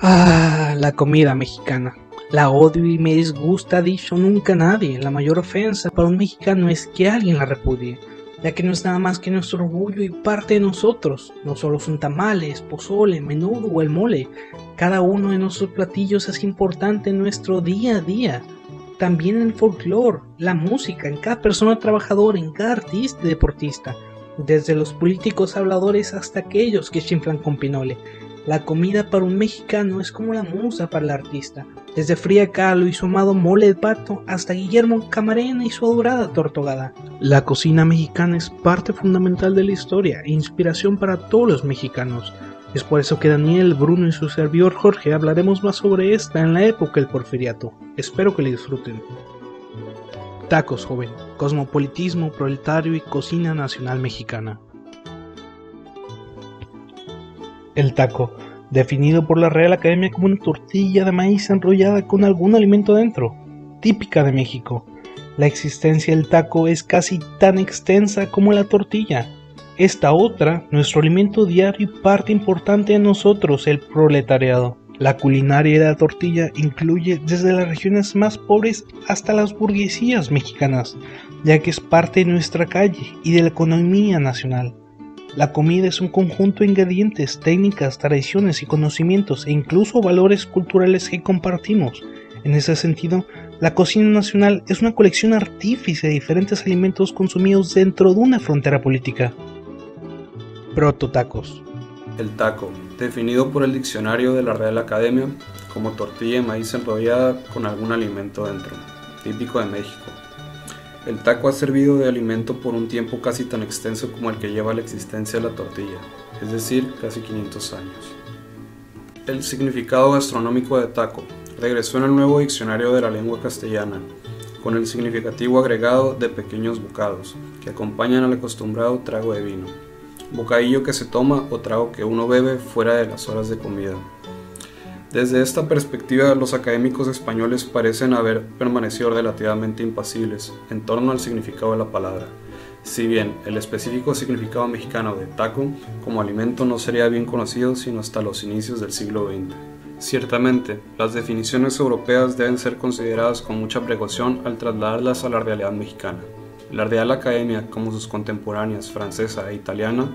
La comida mexicana. La odio y me disgusta, ha dicho nunca nadie. La mayor ofensa para un mexicano es que alguien la repudie, ya que no es nada más que nuestro orgullo y parte de nosotros. No solo son tamales, pozole, menudo o el mole. Cada uno de nuestros platillos es importante en nuestro día a día. También en el folclore, la música, en cada persona trabajadora, en cada artista y deportista. Desde los políticos habladores hasta aquellos que chiflan con pinole. La comida para un mexicano es como la musa para el artista, desde Frida Kahlo y su amado mole de pato hasta Guillermo Camarena y su adorada tortogada. La cocina mexicana es parte fundamental de la historia e inspiración para todos los mexicanos. Es por eso que Daniel, Bruno y su servidor Jorge hablaremos más sobre esta en la época del porfiriato. Espero que la disfruten. Tacos, joven, cosmopolitismo proletario y cocina nacional mexicana. El taco, definido por la Real Academia como una tortilla de maíz enrollada con algún alimento dentro, típica de México. La existencia del taco es casi tan extensa como la tortilla. Esta otra, nuestro alimento diario y parte importante de nosotros, el proletariado. La culinaria de la tortilla incluye desde las regiones más pobres hasta las burguesías mexicanas, ya que es parte de nuestra calle y de la economía nacional. La comida es un conjunto de ingredientes, técnicas, tradiciones y conocimientos e incluso valores culturales que compartimos. En ese sentido, la cocina nacional es una colección artífice de diferentes alimentos consumidos dentro de una frontera política. Prototacos. El taco, definido por el diccionario de la Real Academia como tortilla de maíz enrollada con algún alimento dentro, típico de México. El taco ha servido de alimento por un tiempo casi tan extenso como el que lleva la existencia de la tortilla, es decir, casi 500 años. El significado gastronómico de taco regresó en el nuevo diccionario de la lengua castellana, con el significativo agregado de pequeños bocados, que acompañan al acostumbrado trago de vino, bocadillo que se toma o trago que uno bebe fuera de las horas de comida. Desde esta perspectiva, los académicos españoles parecen haber permanecido relativamente impasibles en torno al significado de la palabra, si bien el específico significado mexicano de taco como alimento no sería bien conocido sino hasta los inicios del siglo XX. Ciertamente, las definiciones europeas deben ser consideradas con mucha precaución al trasladarlas a la realidad mexicana. La Real Academia, como sus contemporáneas francesa e italiana,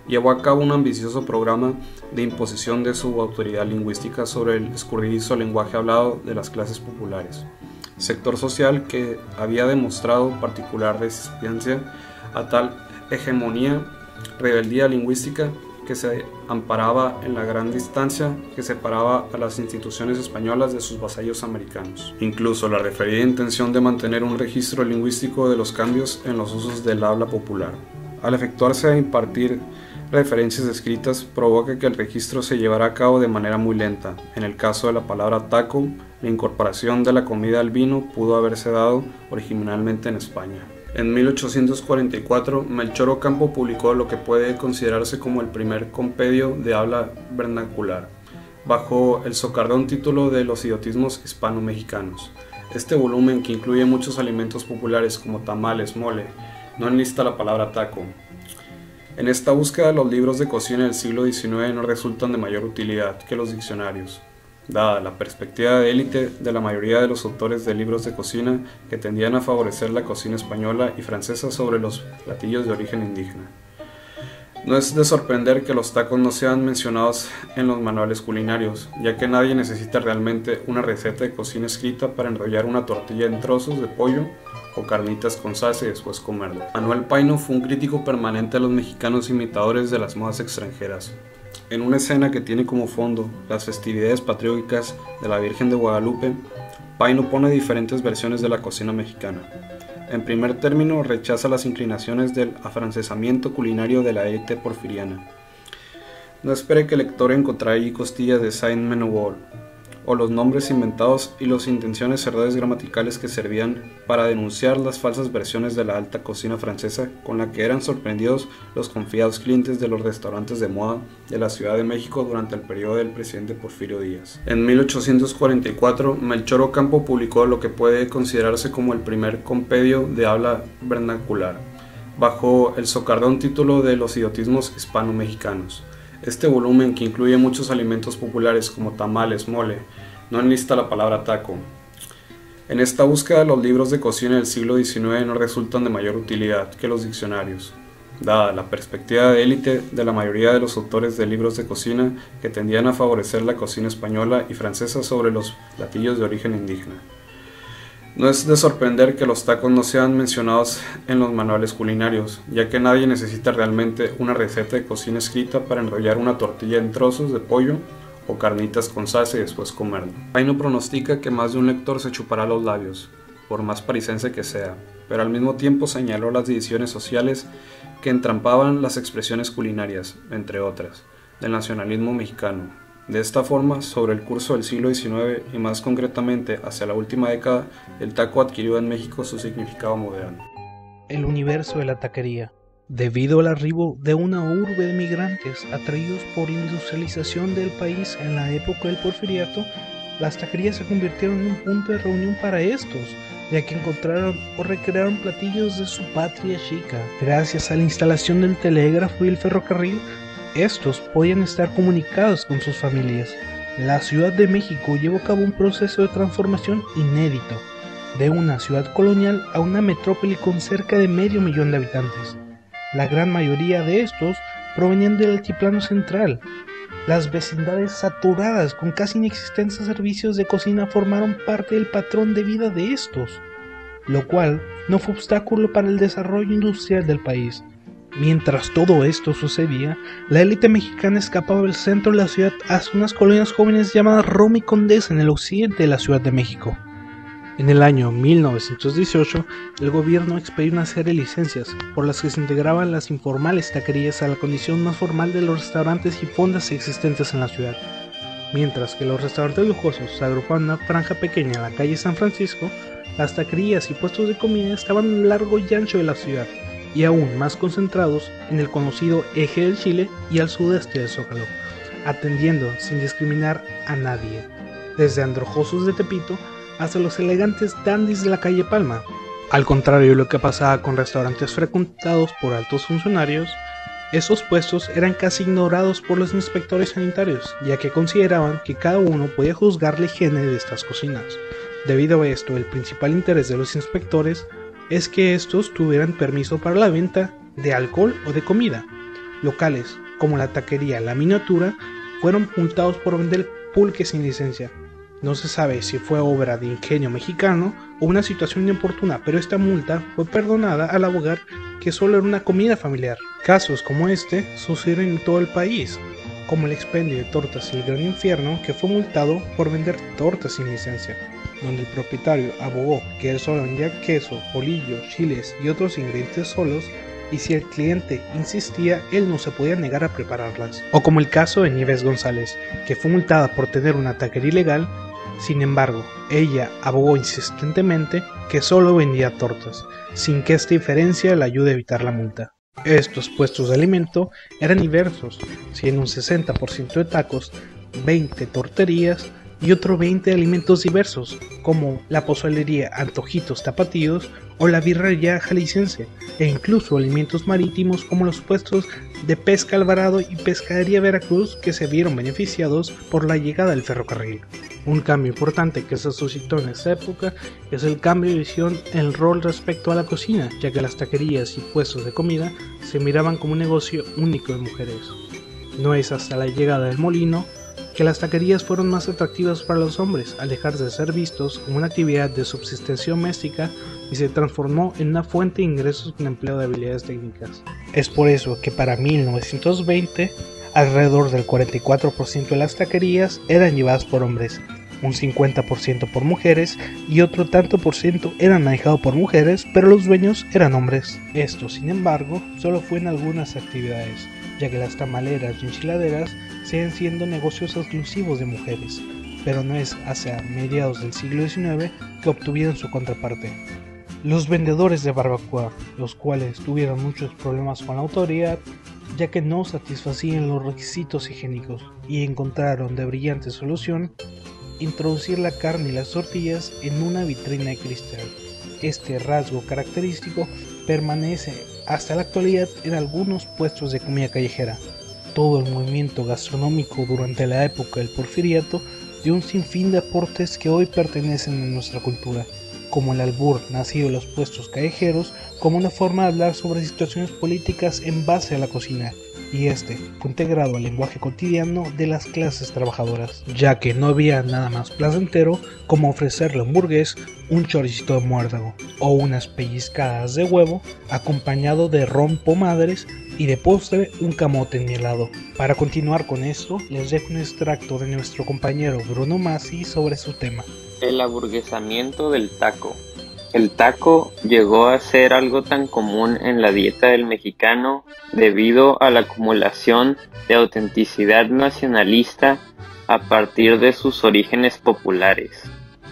llevó a cabo un ambicioso programa de imposición de su autoridad lingüística sobre el escurridizo lenguaje hablado de las clases populares, sector social que había demostrado particular resistencia a tal hegemonía, rebeldía lingüística que se amparaba en la gran distancia que separaba a las instituciones españolas de sus vasallos americanos. Incluso la referida intención de mantener un registro lingüístico de los cambios en los usos del habla popular. Al efectuarse a impartir referencias escritas, provoca que el registro se llevará a cabo de manera muy lenta. En el caso de la palabra taco, la incorporación de la comida al vino pudo haberse dado originalmente en España. En 1844, Melchor Ocampo publicó lo que puede considerarse como el primer compendio de habla vernacular, bajo el socardón título de Los idiotismos hispano-mexicanos. Este volumen, que incluye muchos alimentos populares como tamales, mole, no enlista la palabra taco. En esta búsqueda, los libros de cocina del siglo XIX no resultan de mayor utilidad que los diccionarios, dada la perspectiva de élite de la mayoría de los autores de libros de cocina que tendían a favorecer la cocina española y francesa sobre los platillos de origen indígena. No es de sorprender que los tacos no sean mencionados en los manuales culinarios, ya que nadie necesita realmente una receta de cocina escrita para enrollar una tortilla en trozos de pollo o carnitas con salsa y después comerla. Manuel Paino fue un crítico permanente de los mexicanos imitadores de las modas extranjeras. En una escena que tiene como fondo las festividades patrióticas de la Virgen de Guadalupe, Paino pone diferentes versiones de la cocina mexicana. En primer término, rechaza las inclinaciones del afrancesamiento culinario de la élite porfiriana. No espere que el lector encontrará allí costillas de Saint-Menehould, o los nombres inventados y las intenciones errores gramaticales que servían para denunciar las falsas versiones de la alta cocina francesa con la que eran sorprendidos los confiados clientes de los restaurantes de moda de la Ciudad de México durante el periodo del presidente Porfirio Díaz. En 1844, Melchor Ocampo publicó lo que puede considerarse como el primer compendio de habla vernacular, bajo el socardón título de Los idiotismos hispano-mexicanos. Este volumen, que incluye muchos alimentos populares como tamales, mole, no enlista la palabra taco. En esta búsqueda, los libros de cocina del siglo XIX no resultan de mayor utilidad que los diccionarios, dada la perspectiva de élite de la mayoría de los autores de libros de cocina que tendían a favorecer la cocina española y francesa sobre los platillos de origen indígena. No es de sorprender que los tacos no sean mencionados en los manuales culinarios, ya que nadie necesita realmente una receta de cocina escrita para enrollar una tortilla en trozos de pollo o carnitas con salsa y después comerlo. Paino pronostica que más de un lector se chupará los labios, por más parisense que sea, pero al mismo tiempo señaló las divisiones sociales que entrampaban las expresiones culinarias, entre otras, del nacionalismo mexicano. De esta forma, sobre el curso del siglo XIX y más concretamente hacia la última década, el taco adquirió en México su significado moderno. El universo de la taquería. Debido al arribo de una urbe de migrantes atraídos por la industrialización del país en la época del Porfiriato, las taquerías se convirtieron en un punto de reunión para estos, ya que encontraron o recrearon platillos de su patria chica. Gracias a la instalación del telégrafo y el ferrocarril, estos podían estar comunicados con sus familias. La Ciudad de México llevó a cabo un proceso de transformación inédito, de una ciudad colonial a una metrópoli con cerca de 500,000 de habitantes. La gran mayoría de estos provenían del altiplano central. Las vecindades saturadas con casi inexistentes servicios de cocina formaron parte del patrón de vida de estos, lo cual no fue obstáculo para el desarrollo industrial del país. Mientras todo esto sucedía, la élite mexicana escapaba del centro de la ciudad hacia unas colonias jóvenes llamadas Roma y Condesa en el occidente de la Ciudad de México. En el año 1918, el gobierno expedió una serie de licencias por las que se integraban las informales taquerías a la condición más formal de los restaurantes y fondas existentes en la ciudad. Mientras que los restaurantes lujosos se agrupaban en una franja pequeña en la calle San Francisco, las taquerías y puestos de comida estaban a lo largo y ancho de la ciudad, y aún más concentrados en el conocido Eje del Chile y al sudeste del Zócalo, atendiendo sin discriminar a nadie, desde androjosos de Tepito hasta los elegantes dandis de la calle Palma. Al contrario de lo que pasaba con restaurantes frecuentados por altos funcionarios, esos puestos eran casi ignorados por los inspectores sanitarios, ya que consideraban que cada uno podía juzgar la higiene de estas cocinas. Debido a esto, el principal interés de los inspectores es que estos tuvieran permiso para la venta de alcohol o de comida. Locales como la taquería La Miniatura fueron multados por vender pulque sin licencia. No se sabe si fue obra de ingenio mexicano o una situación inoportuna, pero esta multa fue perdonada al abogar que solo era una comida familiar. Casos como este suceden en todo el país, como el expendio de tortas y el Gran Infierno, que fue multado por vender tortas sin licencia, donde el propietario abogó que él solo vendía queso, bolillo, chiles y otros ingredientes solos, y si el cliente insistía, él no se podía negar a prepararlas. O como el caso de Nieves González, que fue multada por tener una taquería ilegal. Sin embargo, ella abogó insistentemente que solo vendía tortas, sin que esta diferencia le ayude a evitar la multa. Estos puestos de alimento eran diversos, siendo un 60% de tacos, 20 torterías y otro 20 de alimentos diversos, como la pozolería Antojitos Tapatíos o la birrería jalisciense, e incluso alimentos marítimos como los puestos de Pesca Alvarado y Pescadería Veracruz, que se vieron beneficiados por la llegada del ferrocarril. Un cambio importante que se suscitó en esta época es el cambio de visión en el rol respecto a la cocina, ya que las taquerías y puestos de comida se miraban como un negocio único de mujeres. No es hasta la llegada del molino que las taquerías fueron más atractivas para los hombres, al dejar de ser vistos como una actividad de subsistencia doméstica y se transformó en una fuente de ingresos con empleo de habilidades técnicas. Es por eso que para 1920, alrededor del 44% de las taquerías eran llevadas por hombres, un 50% por mujeres y otro tanto por ciento eran manejados por mujeres, pero los dueños eran hombres. Esto, sin embargo, solo fue en algunas actividades, ya que las tamaleras y enchiladeras siguen siendo negocios exclusivos de mujeres, pero no es hacia mediados del siglo XIX que obtuvieron su contraparte. Los vendedores de barbacoa, los cuales tuvieron muchos problemas con la autoridad, ya que no satisfacían los requisitos higiénicos, y encontraron de brillante solución introducir la carne y las tortillas en una vitrina de cristal. Este rasgo característico permanece hasta la actualidad en algunos puestos de comida callejera. Todo el movimiento gastronómico durante la época del Porfiriato dio un sinfín de aportes que hoy pertenecen a nuestra cultura, como el albur nacido de los puestos callejeros, como una forma de hablar sobre situaciones políticas en base a la cocina, y este fue integrado al lenguaje cotidiano de las clases trabajadoras, ya que no había nada más placentero como ofrecerle a un burgués un choricito de muérdago o unas pellizcadas de huevo acompañado de ron pomadres y de postre un camote enmielado. Para continuar con esto, les dejo un extracto de nuestro compañero Bruno Masi sobre su tema. El aburguesamiento del taco. El taco llegó a ser algo tan común en la dieta del mexicano debido a la acumulación de autenticidad nacionalista a partir de sus orígenes populares.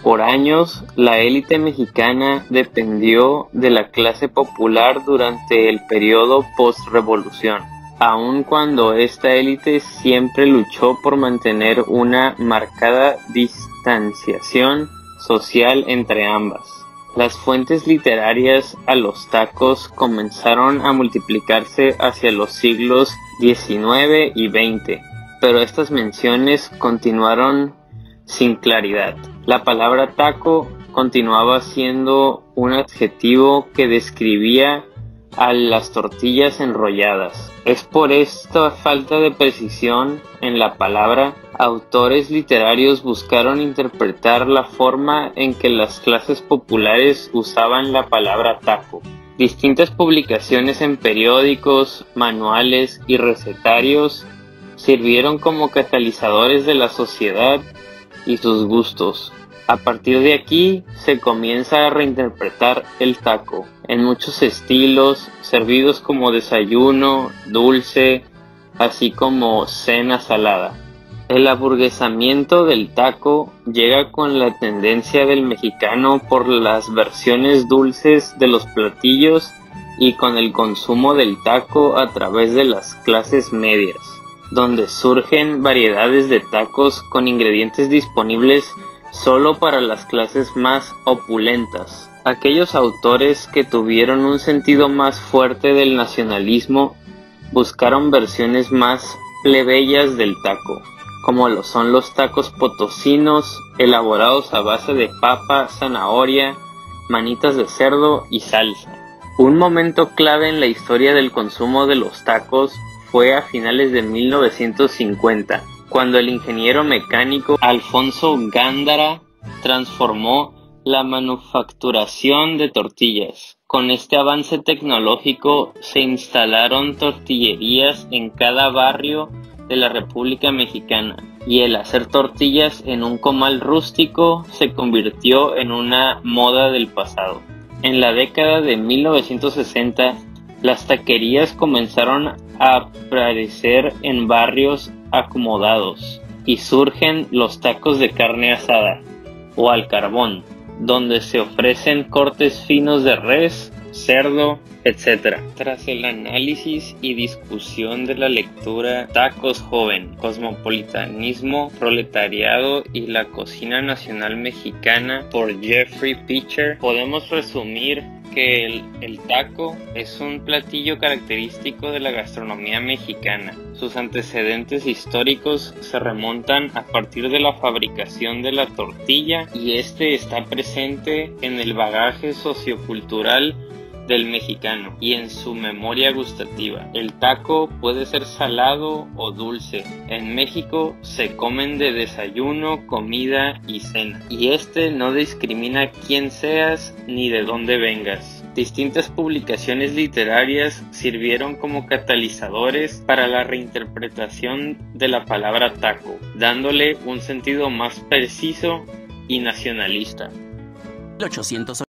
Por años, la élite mexicana dependió de la clase popular durante el periodo post-revolución, aun cuando esta élite siempre luchó por mantener una marcada distanciación social entre ambas. Las fuentes literarias a los tacos comenzaron a multiplicarse hacia los siglos XIX y XX, pero estas menciones continuaron sin claridad. La palabra taco continuaba siendo un adjetivo que describía a las tortillas enrolladas. Es por esta falta de precisión en la palabra, autores literarios buscaron interpretar la forma en que las clases populares usaban la palabra taco. Distintas publicaciones en periódicos, manuales y recetarios sirvieron como catalizadores de la sociedad y sus gustos. A partir de aquí se comienza a reinterpretar el taco en muchos estilos, servidos como desayuno, dulce, así como cena salada. El aburguesamiento del taco llega con la tendencia del mexicano por las versiones dulces de los platillos y con el consumo del taco a través de las clases medias, donde surgen variedades de tacos con ingredientes disponibles solo para las clases más opulentas. Aquellos autores que tuvieron un sentido más fuerte del nacionalismo buscaron versiones más plebeyas del taco, como lo son los tacos potosinos, elaborados a base de papa, zanahoria, manitas de cerdo y salsa. Un momento clave en la historia del consumo de los tacos fue a finales de 1950, cuando el ingeniero mecánico Alfonso Gándara transformó la manufacturación de tortillas. Con este avance tecnológico se instalaron tortillerías en cada barrio de la República Mexicana, y el hacer tortillas en un comal rústico se convirtió en una moda del pasado. En la década de 1960, las taquerías comenzaron a aparecer en barrios acomodados y surgen los tacos de carne asada o al carbón, donde se ofrecen cortes finos de res, cerdo, etc. Tras el análisis y discusión de la lectura Tacos Joven, Cosmopolitanismo, Proletariado y la Cocina Nacional Mexicana por Jeffrey Pitcher, podemos resumir que el taco es un platillo característico de la gastronomía mexicana. Sus antecedentes históricos se remontan a partir de la fabricación de la tortilla y este está presente en el bagaje sociocultural del mexicano y en su memoria gustativa. El taco puede ser salado o dulce. En México se comen de desayuno, comida y cena, y este no discrimina quién seas ni de dónde vengas. Distintas publicaciones literarias sirvieron como catalizadores para la reinterpretación de la palabra taco, dándole un sentido más preciso y nacionalista. 800